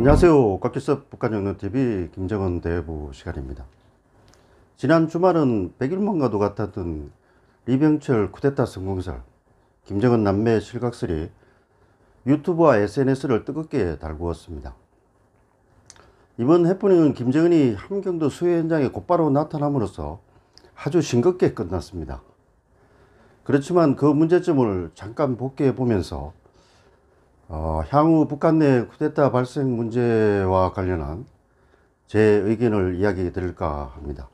안녕하세요. 곽기섭 북한영론TV 김정은 대부 시간입니다. 지난 주말은 100일만가도 같았던 리병철 쿠데타 성공설, 김정은 남매 실각설이 유튜브와 SNS를 뜨겁게 달구었습니다. 이번 해프닝은 김정은이 함경도 수해 현장에 곧바로 나타남으로써 아주 싱겁게 끝났습니다. 그렇지만 그 문제점을 잠깐 복귀해 보면서 향후 북한 내 쿠데타 발생 문제와 관련한 제 의견을 이야기 드릴까 합니다.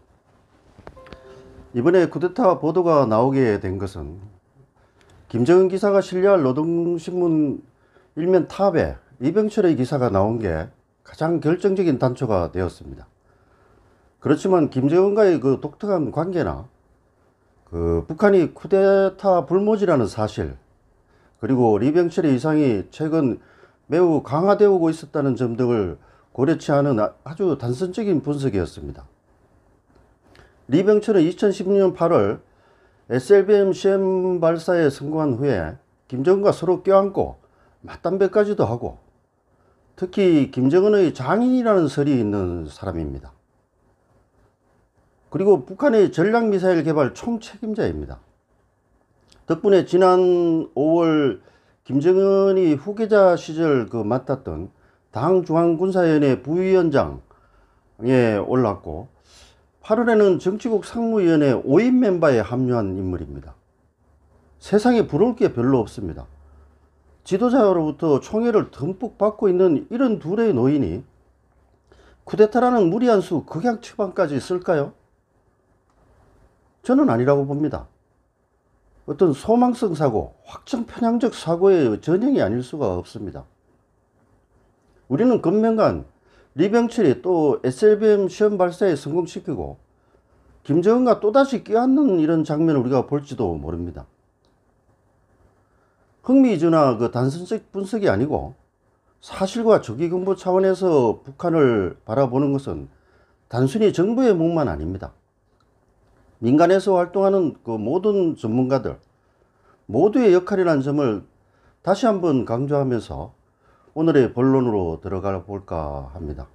이번에 쿠데타 보도가 나오게 된 것은 김정은 기사가 신뢰할 노동신문 일면 탑에 리병철의 기사가 나온 게 가장 결정적인 단초가 되었습니다. 그렇지만 김정은과의 그 독특한 관계나 북한이 쿠데타 불모지라는 사실, 그리고 리병철의 위상이 최근 매우 강화되어 오고 있었다는 점 등을 고려치 않은 아주 단선적인 분석이었습니다. 리병철은 2016년 8월 SLBM 시험 발사에 성공한 후에 김정은과 서로 껴안고 맞담배까지도 하고, 특히 김정은의 장인이라는 설이 있는 사람입니다. 그리고 북한의 전략미사일 개발 총책임자입니다. 덕분에 지난 5월 김정은이 후계자 시절 맡았던 당중앙군사위원회 부위원장에 올랐고, 8월에는 정치국 상무위원회 5인 멤버에 합류한 인물입니다. 세상에 부러울 게 별로 없습니다. 지도자로부터 총애를 듬뿍 받고 있는 이런 둘의 노인이 쿠데타라는 무리한 수 극약 처방까지 쓸까요? 저는 아니라고 봅니다. 어떤 소망성 사고, 확정 편향적 사고의 전형이 아닐 수가 없습니다. 우리는 금명간 리병철이 또 SLBM 시험 발사에 성공시키고 김정은과 또다시 껴안는 이런 장면을 우리가 볼지도 모릅니다. 흥미이주나 단선적 분석이 아니고 사실과 조기경보 차원에서 북한을 바라보는 것은 단순히 정부의 몫만 아닙니다. 민간에서 활동하는 모든 전문가들 모두의 역할이라는 점을 다시 한번 강조하면서 오늘의 본론으로 들어가 볼까 합니다.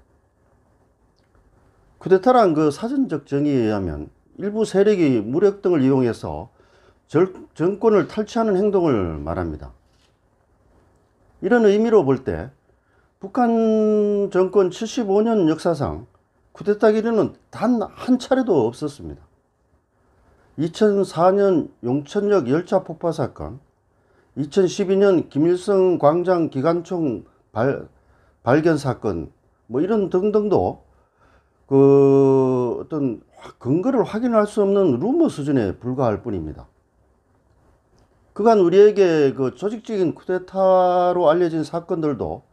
쿠데타란 사전적 정의에 의하면 일부 세력이 무력 등을 이용해서 정권을 탈취하는 행동을 말합니다. 이런 의미로 볼 때 북한 정권 75년 역사상 쿠데타 기류는 단 한 차례도 없었습니다. 2004년 용천역 열차 폭파 사건, 2012년 김일성 광장 기관총 발견 사건, 이런 등등도 어떤 근거를 확인할 수 없는 루머 수준에 불과할 뿐입니다. 그간 우리에게 조직적인 쿠데타로 알려진 사건들도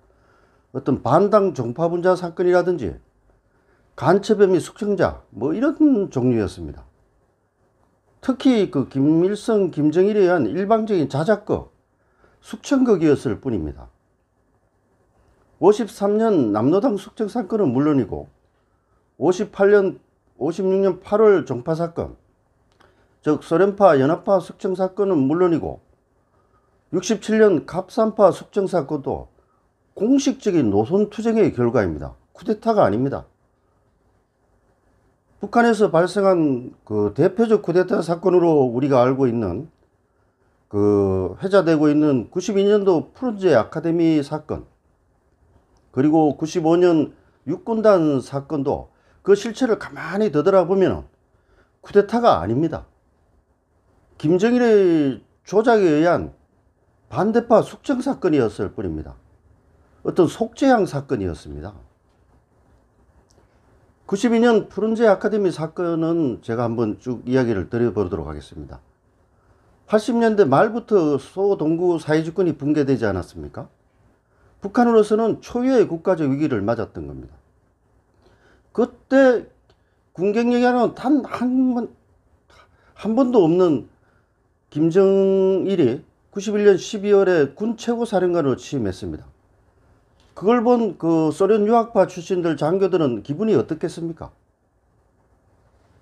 어떤 반당 종파분자 사건이라든지 간첩 혐의 숙청자 이런 종류였습니다. 특히 김일성, 김정일에 의한 일방적인 자작극, 숙청극이었을 뿐입니다. 53년 남로당 숙청 사건은 물론이고 56년 8월 종파 사건, 즉 소련파, 연합파 숙청 사건은 물론이고 67년 갑산파 숙청 사건도 공식적인 노선 투쟁의 결과입니다. 쿠데타가 아닙니다. 북한에서 발생한 대표적 쿠데타 사건으로 우리가 알고 있는 회자되고 있는 92년도 푸른제 아카데미 사건, 그리고 95년 육군단 사건도 그 실체를 가만히 되돌아보면 쿠데타가 아닙니다. 김정일의 조작에 의한 반대파 숙청 사건이었을 뿐입니다. 어떤 속죄양 사건이었습니다. 92년 푸른제 아카데미 사건은 제가 한번 쭉 이야기를 드려보도록 하겠습니다. 80년대 말부터 소동구 사회주권이 붕괴되지 않았습니까? 북한으로서는 초유의 국가적 위기를 맞았던 겁니다. 그때 군경력에는 단 한 번도 없는 김정일이 91년 12월에 군 최고사령관으로 취임했습니다. 그걸 본 소련 유학파 출신들 장교들은 기분이 어떻겠습니까?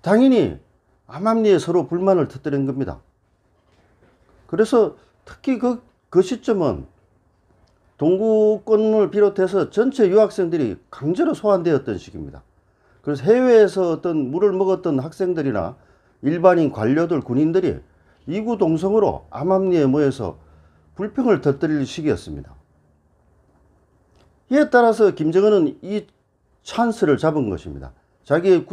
당연히 암암리에 서로 불만을 터뜨린 겁니다. 그래서 특히 그 시점은 동구권을 비롯해서 전체 유학생들이 강제로 소환되었던 시기입니다. 그래서 해외에서 어떤 물을 먹었던 학생들이나 일반인 관료들, 군인들이 이구동성으로 암암리에 모여서 불평을 터뜨릴 시기였습니다. 이에 따라서 김정은은 이 찬스를 잡은 것입니다. 자기의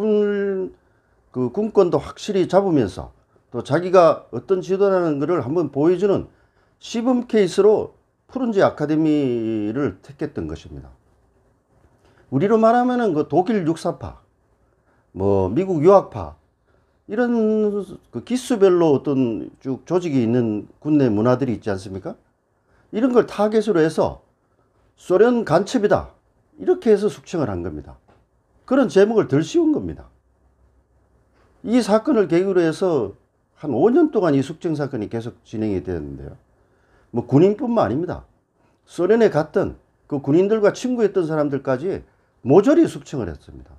군권도 확실히 잡으면서 또 자기가 어떤 지도라는 것을 한번 보여주는 시범 케이스로 푸른지 아카데미를 택했던 것입니다. 우리로 말하면은 그 독일 육사파, 뭐 미국 유학파, 이런 그 기수별로 어떤 쭉 조직이 있는 군내 문화들이 있지 않습니까? 이런 걸 타겟으로 해서 소련 간첩이다, 이렇게 해서 숙청을 한 겁니다. 그런 제목을 덜 씌운 겁니다. 이 사건을 계기로 해서 한 5년 동안 이 숙청 사건이 계속 진행이 되었는데요. 뭐 군인뿐만 아닙니다. 소련에 갔던 그 군인들과 친구였던 사람들까지 모조리 숙청을 했습니다.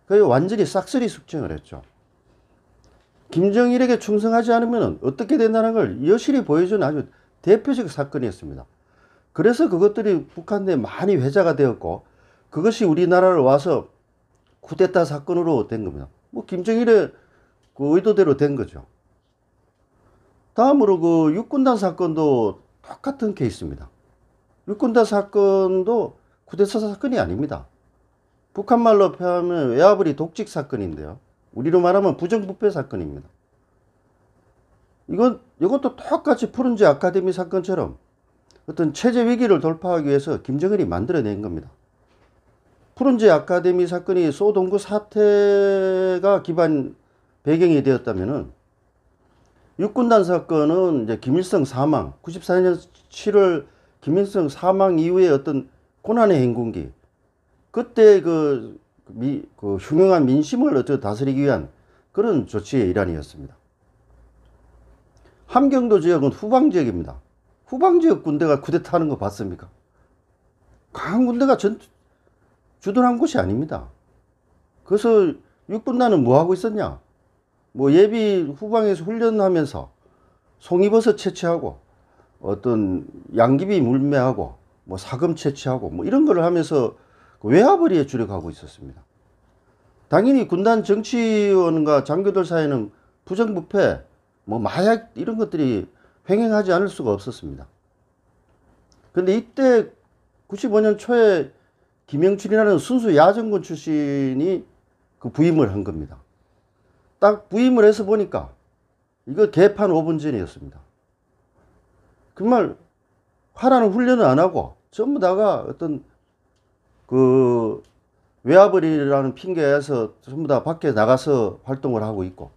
그래서 완전히 싹쓸이 숙청을 했죠. 김정일에게 충성하지 않으면 어떻게 된다는 걸 여실히 보여준 아주 대표적 사건이었습니다. 그래서 그것들이 북한 내에 많이 회자가 되었고, 그것이 우리나라를 와서 쿠데타 사건으로 된 겁니다. 뭐 김정일의 그 의도대로 된 거죠. 다음으로 그 육군단 사건도 똑같은 케이스입니다. 육군단 사건도 쿠데타 사건이 아닙니다. 북한 말로 표현하면 외화벌이 독직 사건인데요. 우리로 말하면 부정부패 사건입니다. 이것도 똑같이 푸른지 아카데미 사건처럼 어떤 체제 위기를 돌파하기 위해서 김정은이 만들어낸 겁니다. 푸른지 아카데미 사건이 소동구 사태가 기반 배경이 되었다면은, 육군단 사건은 이제 김일성 사망, 94년 7월 김일성 사망 이후에 어떤 고난의 행군기, 그때 그 흉흉한 민심을 다스리기 위한 그런 조치의 일환이었습니다. 함경도 지역은 후방지역입니다. 후방지역 군대가 쿠데타하는 거 봤습니까? 강한 군대가 주둔한 곳이 아닙니다. 그래서 육군단은 뭐 하고 있었냐? 뭐 예비 후방에서 훈련하면서 송이버섯 채취하고 어떤 양귀비 물매하고 뭐 사금 채취하고 뭐 이런 걸 하면서 외화벌이에 주력하고 있었습니다. 당연히 군단 정치원과 장교들 사이에는 부정부패, 뭐 마약 이런 것들이 횡행하지 않을 수가 없었습니다. 그런데 이때 95년 초에 김영춘이라는 순수 야전군 출신이 그 부임을 한 겁니다. 딱 부임을 해서 보니까 이거 개판 5분 전이었습니다. 정말 화라는 훈련을 안 하고 전부 다가 어떤 그 외화벌이라는 핑계에서 전부 다 밖에 나가서 활동을 하고 있고,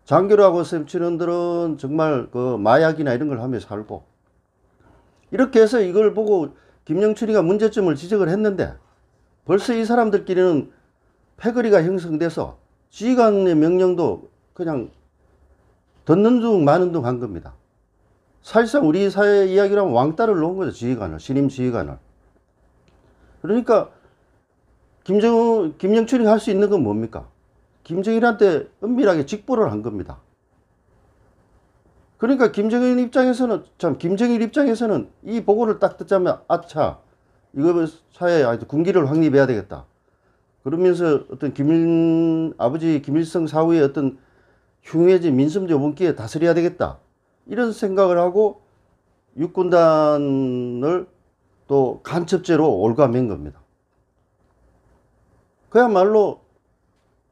장교라고 셈치는들은 정말 그 마약이나 이런 걸 하며 살고, 이렇게 해서 이걸 보고 김영춘이가 문제점을 지적을 했는데, 벌써 이 사람들끼리는 패거리가 형성돼서 지휘관의 명령도 그냥 듣는 둥 마는 둥 한 겁니다. 사실상 우리 사회 이야기라면 왕따를 놓은 거죠. 지휘관을, 신임 지휘관을. 그러니까 김영춘이 할 수 있는 건 뭡니까? 김정일한테 은밀하게 직보를 한 겁니다. 그러니까 김정일 입장에서는 이 보고를 딱 듣자면, 아차, 이거 사회에 군기를 확립해야 되겠다. 그러면서 어떤 아버지 김일성 사후의 어떤 흉해진 민심적 문기에 다스려야 되겠다, 이런 생각을 하고 육군단을 또 간첩죄로 올가맨 겁니다. 그야말로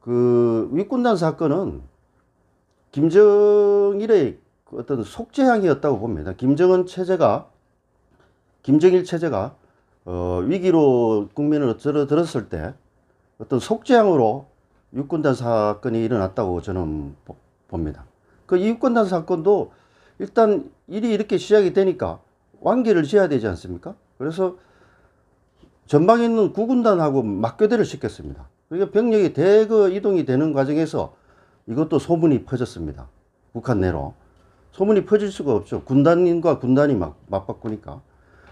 그 육군단 사건은 김정일의 어떤 속죄양이었다고 봅니다. 김정일 체제가 위기로 국면을 들었을 때 어떤 속죄양으로 육군단 사건이 일어났다고 저는 봅니다. 그 육군단 사건도 일단 일이 이렇게 시작이 되니까 완기를 지어야 되지 않습니까? 그래서 전방에 있는 구군단하고 맞교대를 시켰습니다. 그러니까 병력이 대거 이동이 되는 과정에서 이것도 소문이 퍼졌습니다. 북한 내로. 소문이 퍼질 수가 없죠. 군단과 군단이 맞바꾸니까.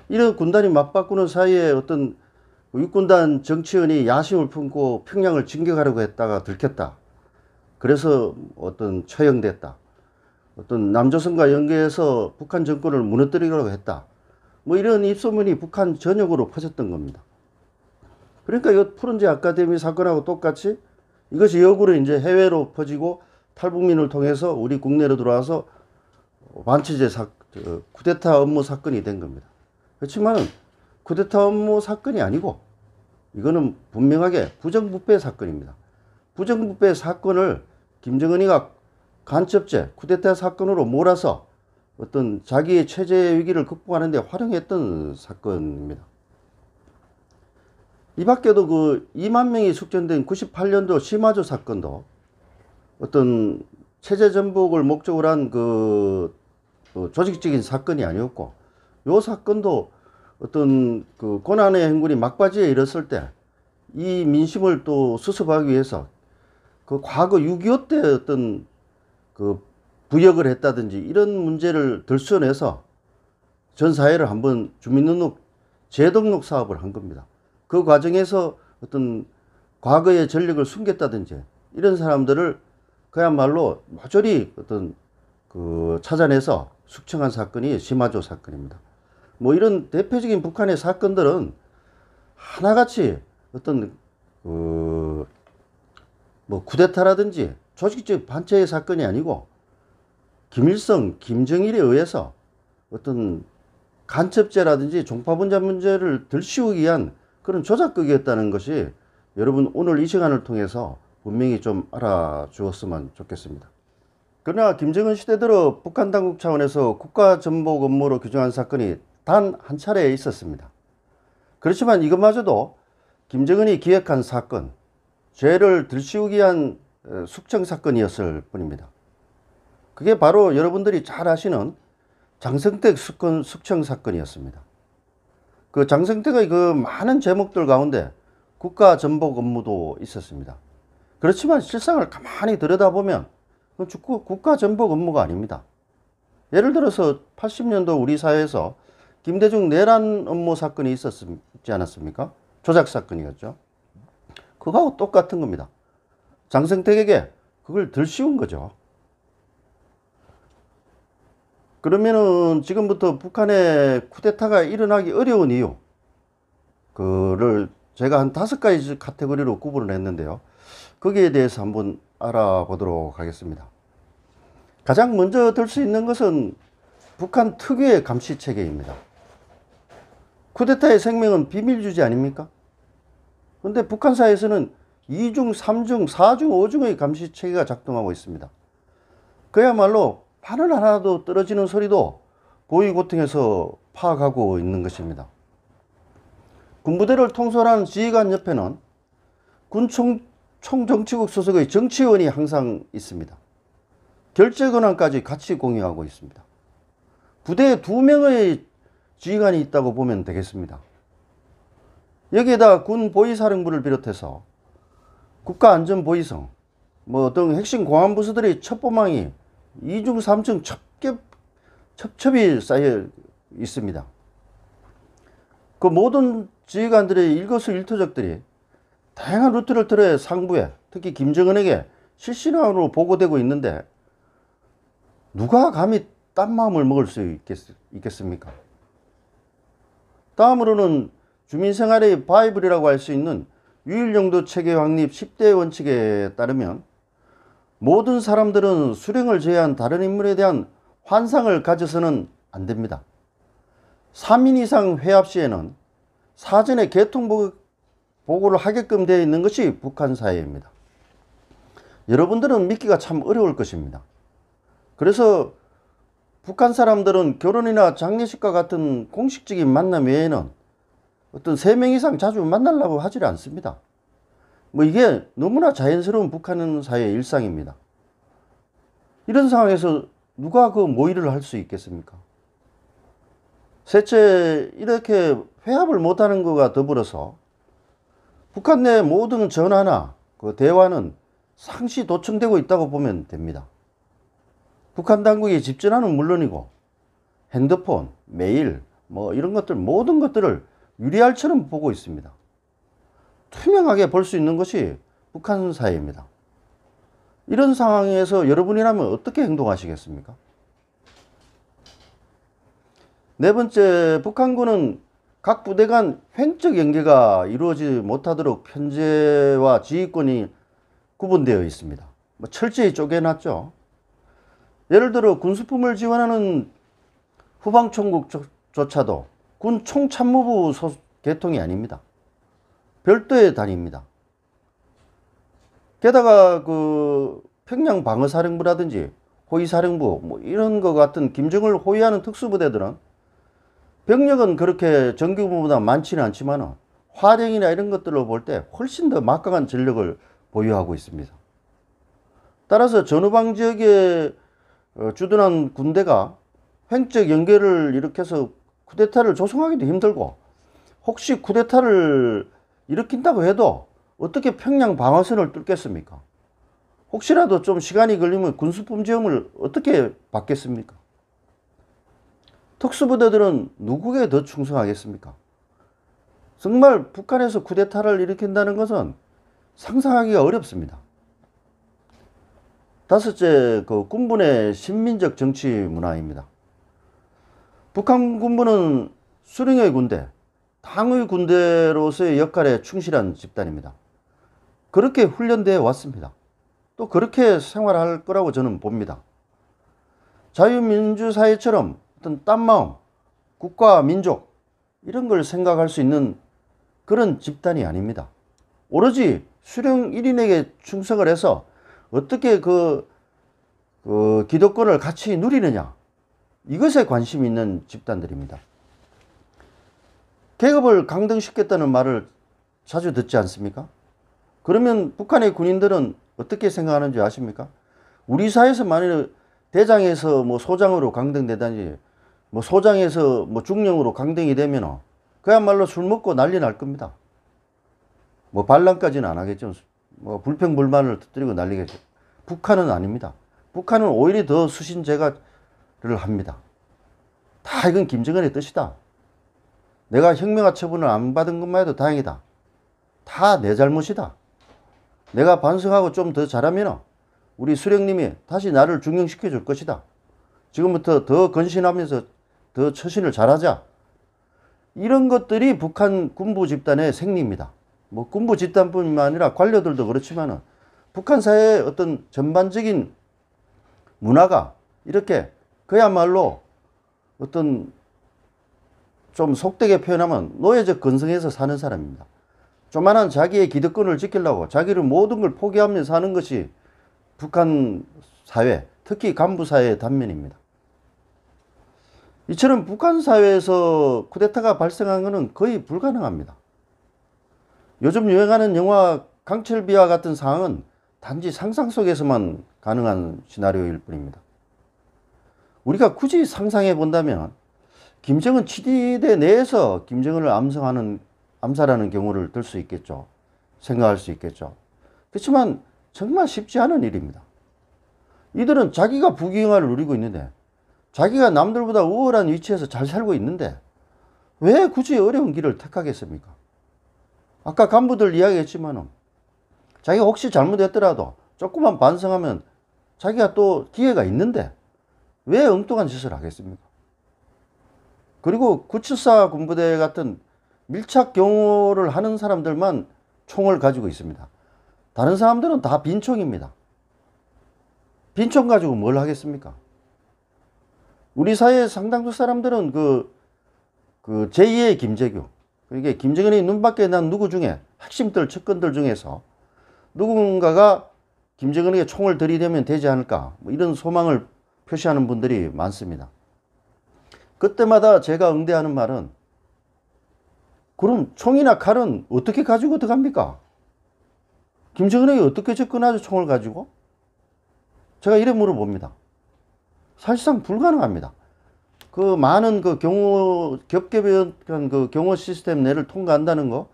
이런 군단이 맞바꾸는 사이에 어떤 육군단 정치원이 야심을 품고 평양을 진격하려고 했다가 들켰다. 그래서 어떤 처형됐다. 어떤 남조선과 연계해서 북한 정권을 무너뜨리려고 했다. 뭐 이런 입소문이 북한 전역으로 퍼졌던 겁니다. 그러니까 이 푸른지 아카데미 사건하고 똑같이 이것이 역으로 이제 해외로 퍼지고 탈북민을 통해서 우리 국내로 들어와서 반체제 쿠데타 업무 사건이 된 겁니다. 그렇지만 쿠데타 업무 사건이 아니고 이거는 분명하게 부정부패 사건입니다. 부정부패 사건을 김정은이가 간첩죄, 쿠데타 사건으로 몰아서 어떤 자기의 체제 위기를 극복하는 데 활용했던 사건입니다. 이 밖에도 그 2만 명이 숙련된 98년도 시마조 사건도 어떤 체제 전복을 목적으로 한 그 조직적인 사건이 아니었고, 요 사건도 어떤 그 고난의 행군이 막바지에 이르렀을 때 이 민심을 또 수습하기 위해서 그 과거 6.25 때 어떤 그 부역을 했다든지 이런 문제를 들춰내서 전 사회를 한번 주민등록 재등록 사업을 한 겁니다. 그 과정에서 어떤 과거의 전력을 숨겼다든지 이런 사람들을 그야말로 모조리 어떤 그 찾아내서 숙청한 사건이 시마조 사건입니다. 뭐 이런 대표적인 북한의 사건들은 하나같이 어떤 뭐 쿠데타라든지 조직적 반체의 사건이 아니고 김일성, 김정일에 의해서 어떤 간첩죄라든지 종파분자 문제를 들씌우기 위한 그런 조작극이었다는 것이 여러분 오늘 이 시간을 통해서 분명히 좀 알아주었으면 좋겠습니다. 그러나 김정은 시대 들어 북한 당국 차원에서 국가전복 업무로 규정한 사건이 단 한 차례 있었습니다. 그렇지만 이것마저도 김정은이 기획한 사건, 죄를 들씌우기 위한 숙청 사건이었을 뿐입니다. 그게 바로 여러분들이 잘 아시는 장성택 숙청 사건이었습니다. 그 장성택의 그 많은 제목들 가운데 국가전복 업무도 있었습니다. 그렇지만 실상을 가만히 들여다보면 국가전복 업무가 아닙니다. 예를 들어서 80년도 우리 사회에서 김대중 내란 업무 사건이 있지 않았습니까? 조작 사건이었죠. 그거하고 똑같은 겁니다. 장성택에게 그걸 들씌운 거죠. 그러면은 지금부터 북한의 쿠데타가 일어나기 어려운 이유, 그를 제가 한 5가지 카테고리로 구분을 했는데요. 거기에 대해서 한번 알아보도록 하겠습니다. 가장 먼저 들 수 있는 것은 북한 특유의 감시 체계입니다. 쿠데타의 생명은 비밀 유지 아닙니까? 그런데 북한 사회에서는 2중, 3중, 4중, 5중의 감시 체계가 작동하고 있습니다. 그야말로 바늘 하나도 떨어지는 소리도 고위고층에서 파악하고 있는 것입니다. 군부대를 통솔하는 지휘관 옆에는 군 총정치국 소속의 정치원이 항상 있습니다. 결재 권한까지 같이 공유하고 있습니다. 부대에 2명의 지휘관이 있다고 보면 되겠습니다. 여기에다 군 보위사령부를 비롯해서 국가안전보위성 등 핵심 공안부서들의 첩보망이 2중, 3중 첩첩이 쌓여 있습니다. 그 모든 지휘관들의 일거수일투족들이 다양한 루트를 틀어 상부에, 특히 김정은에게 실시간으로 보고되고 있는데 누가 감히 딴 마음을 먹을 수 있겠습니까? 다음으로는 주민생활의 바이블이라고 할 수 있는 유일용도 체계 확립 10대 원칙에 따르면 모든 사람들은 수령을 제외한 다른 인물에 대한 환상을 가져서는 안 됩니다. 3인 이상 회합 시에는 사전에 개통보고를 하게끔 되어 있는 것이 북한 사회입니다. 여러분들은 믿기가 참 어려울 것입니다. 그래서 북한 사람들은 결혼이나 장례식과 같은 공식적인 만남 외에는 어떤 3명 이상 자주 만나려고 하지 않습니다. 이게 너무나 자연스러운 북한 사회의 일상입니다. 이런 상황에서 누가 그 모의를 할 수 있겠습니까? 셋째, 이렇게 회합을 못하는 것과 더불어서 북한 내 모든 전화나 그 대화는 상시 도청되고 있다고 보면 됩니다. 북한 당국이 집전화는 물론이고 핸드폰, 메일, 이런 것들 모든 것들을 유리알처럼 보고 있습니다. 투명하게 볼 수 있는 것이 북한 사회입니다. 이런 상황에서 여러분이라면 어떻게 행동하시겠습니까? 네 번째, 북한군은 각 부대 간 횡적 연계가 이루어지지 못하도록 편제와 지휘권이 구분되어 있습니다. 뭐 철저히 쪼개놨죠. 예를 들어 군수품을 지원하는 후방총국조차도 군 총참모부 소속 계통이 아닙니다. 별도의 단위입니다. 게다가 그 평양 방어사령부라든지 호위사령부 뭐 이런 것 같은 김정을 호위하는 특수부대들은 병력은 그렇게 정규부보다 많지는 않지만 화력이나 이런 것들로 볼 때 훨씬 더 막강한 전력을 보유하고 있습니다. 따라서 전후방 지역에 주둔한 군대가 횡적 연계를 일으켜서 쿠데타를 조성하기도 힘들고, 혹시 쿠데타를 일으킨다고 해도 어떻게 평양 방어선을 뚫겠습니까? 혹시라도 좀 시간이 걸리면 군수품 지원을 어떻게 받겠습니까? 특수부대들은 누구에게 더 충성하겠습니까? 정말 북한에서 쿠데타를 일으킨다는 것은 상상하기가 어렵습니다. 다섯째, 그 군부의 신민적 정치 문화입니다. 북한 군부는 수령의 군대, 당의 군대로서의 역할에 충실한 집단입니다. 그렇게 훈련되어 왔습니다. 또 그렇게 생활할 거라고 저는 봅니다. 자유민주사회처럼 어떤 딴 마음, 국가, 민족 이런 걸 생각할 수 있는 그런 집단이 아닙니다. 오로지 수령 1인에게 충성을 해서 어떻게 그 기득권을 같이 누리느냐, 이것에 관심이 있는 집단들입니다. 계급을 강등시켰다는 말을 자주 듣지 않습니까? 그러면 북한의 군인들은 어떻게 생각하는지 아십니까? 우리 사회에서 만일 대장에서 뭐 소장으로 강등되다니, 뭐 소장에서 뭐 중령으로 강등이 되면 그야말로 술 먹고 난리 날 겁니다. 뭐 반란까지는 안 하겠죠. 뭐 불평불만을 터뜨리고 난리겠죠. 북한은 아닙니다. 북한은 오히려 더 수신제가를 합니다. 다 이건 김정은의 뜻이다. 내가 혁명화 처분을 안 받은 것만 해도 다행이다. 다 내 잘못이다. 내가 반성하고 좀 더 잘하면 우리 수령님이 다시 나를 중용시켜 줄 것이다. 지금부터 더 건신하면서 더 처신을 잘하자. 이런 것들이 북한 군부 집단의 생리입니다. 뭐 군부 집단뿐만 아니라 관료들도 그렇지만은 북한 사회의 어떤 전반적인 문화가 이렇게 그야말로 어떤 좀 속되게 표현하면 노예적 근성에서 사는 사람입니다. 조만한 자기의 기득권을 지키려고 자기를 모든 걸 포기하며 사는 것이 북한 사회, 특히 간부 사회의 단면입니다. 이처럼 북한 사회에서 쿠데타가 발생한 것은 거의 불가능합니다. 요즘 유행하는 영화 강철비와 같은 상황은 단지 상상 속에서만 가능한 시나리오일 뿐입니다. 우리가 굳이 상상해 본다면 김정은 치디대 내에서 김정은을 암살하는 경우를 들 수 있겠죠. 생각할 수 있겠죠. 그렇지만 정말 쉽지 않은 일입니다. 이들은 자기가 부귀영화를 누리고 있는데, 자기가 남들보다 우월한 위치에서 잘 살고 있는데 왜 굳이 어려운 길을 택하겠습니까? 아까 간부들 이야기했지만 자기가 혹시 잘못했더라도 조금만 반성하면 자기가 또 기회가 있는데 왜 엉뚱한 짓을 하겠습니까? 그리고 974 군부대 같은 밀착 경호를 하는 사람들만 총을 가지고 있습니다. 다른 사람들은 다 빈총입니다. 빈총 가지고 뭘 하겠습니까? 우리 사회 상당수 사람들은 그 제2의 김재규, 이게 김정은의 눈밖에 난 누구 중에 핵심들, 측근들 중에서 누군가가 김정은에게 총을 들이대면 되지 않을까, 뭐 이런 소망을 표시하는 분들이 많습니다. 그때마다 제가 응대하는 말은, 그럼 총이나 칼은 어떻게 가지고 들어갑니까? 김정은에게 어떻게 접근하죠, 총을 가지고? 제가 이래 물어봅니다. 사실상 불가능합니다. 그 많은 그 겹겹한 그 경호 시스템 내를 통과한다는 거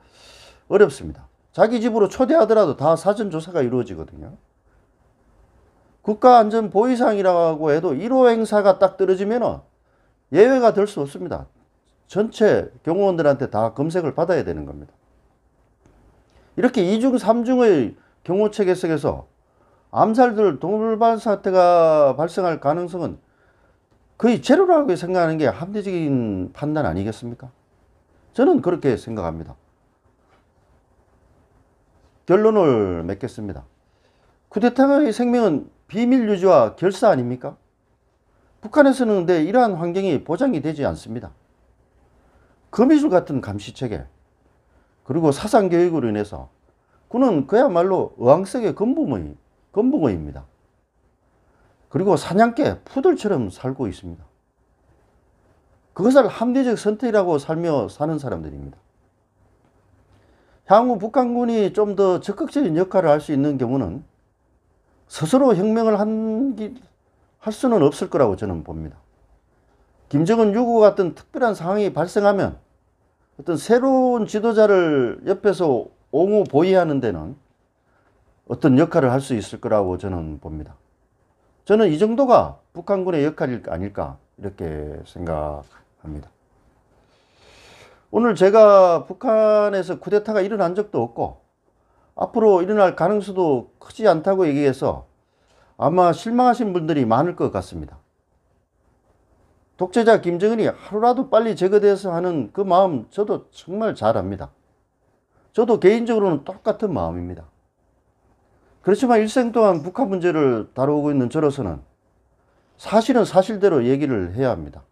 어렵습니다. 자기 집으로 초대하더라도 다 사전조사가 이루어지거든요. 국가안전보위상이라고 해도 1호 행사가 딱 떨어지면 예외가 될 수 없습니다. 전체 경호원들한테 다 검색을 받아야 되는 겁니다. 이렇게 2중, 3중의 경호체계 속에서 암살들, 동물발 사태가 발생할 가능성은 거의 제로라고 생각하는 게 합리적인 판단 아니겠습니까? 저는 그렇게 생각합니다. 결론을 맺겠습니다. 쿠데타의 생명은 비밀 유지와 결사 아닙니까? 북한에서는 근데 이러한 환경이 보장이 되지 않습니다. 거미줄 같은 감시체계, 그리고 사상교육으로 인해서 그는 그야말로 어항석의 건붕어입니다. 그리고 사냥개, 푸들처럼 살고 있습니다. 그것을 합리적 선택이라고 살며 사는 사람들입니다. 향후 북한군이 좀 더 적극적인 역할을 할 수 있는 경우는 스스로 혁명을 할 수는 없을 거라고 저는 봅니다. 김정은 6.25 같은 특별한 상황이 발생하면 어떤 새로운 지도자를 옆에서 옹호 보위하는 데는 어떤 역할을 할 수 있을 거라고 저는 봅니다. 저는 이 정도가 북한군의 역할이 아닐까 이렇게 생각합니다. 오늘 제가 북한에서 쿠데타가 일어난 적도 없고 앞으로 일어날 가능성도 크지 않다고 얘기해서 아마 실망하신 분들이 많을 것 같습니다. 독재자 김정은이 하루라도 빨리 제거돼서 하는 그 마음 저도 정말 잘 압니다. 저도 개인적으로는 똑같은 마음입니다. 그렇지만 일생 동안 북한 문제를 다루고 있는 저로서는 사실은 사실대로 얘기를 해야 합니다.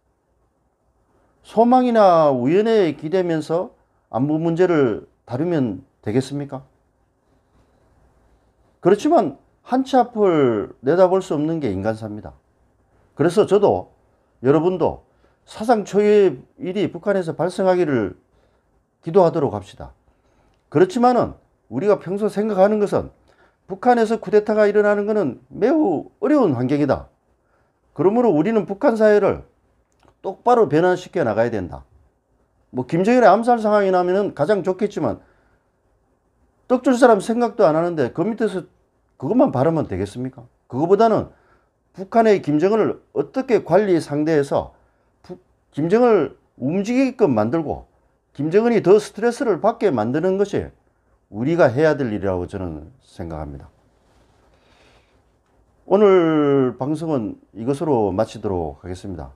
소망이나 우연에 기대면서 안보 문제를 다루면 되겠습니까? 그렇지만 한치 앞을 내다볼 수 없는 게 인간사입니다. 그래서 저도 여러분도 사상 초유의 일이 북한에서 발생하기를 기도하도록 합시다. 그렇지만은 우리가 평소 생각하는 것은 북한에서 쿠데타가 일어나는 것은 매우 어려운 환경이다. 그러므로 우리는 북한 사회를 똑바로 변화시켜 나가야 된다. 뭐 김정일의 암살 상황이 나면은 가장 좋겠지만 떡 줄 사람 생각도 안 하는데 그 밑에서 그것만 바라면 되겠습니까? 그거보다는 북한의 김정은을 어떻게 관리 상대해서 김정은을 움직이게끔 만들고 김정은이 더 스트레스를 받게 만드는 것이 우리가 해야 될 일이라고 저는 생각합니다. 오늘 방송은 이것으로 마치도록 하겠습니다.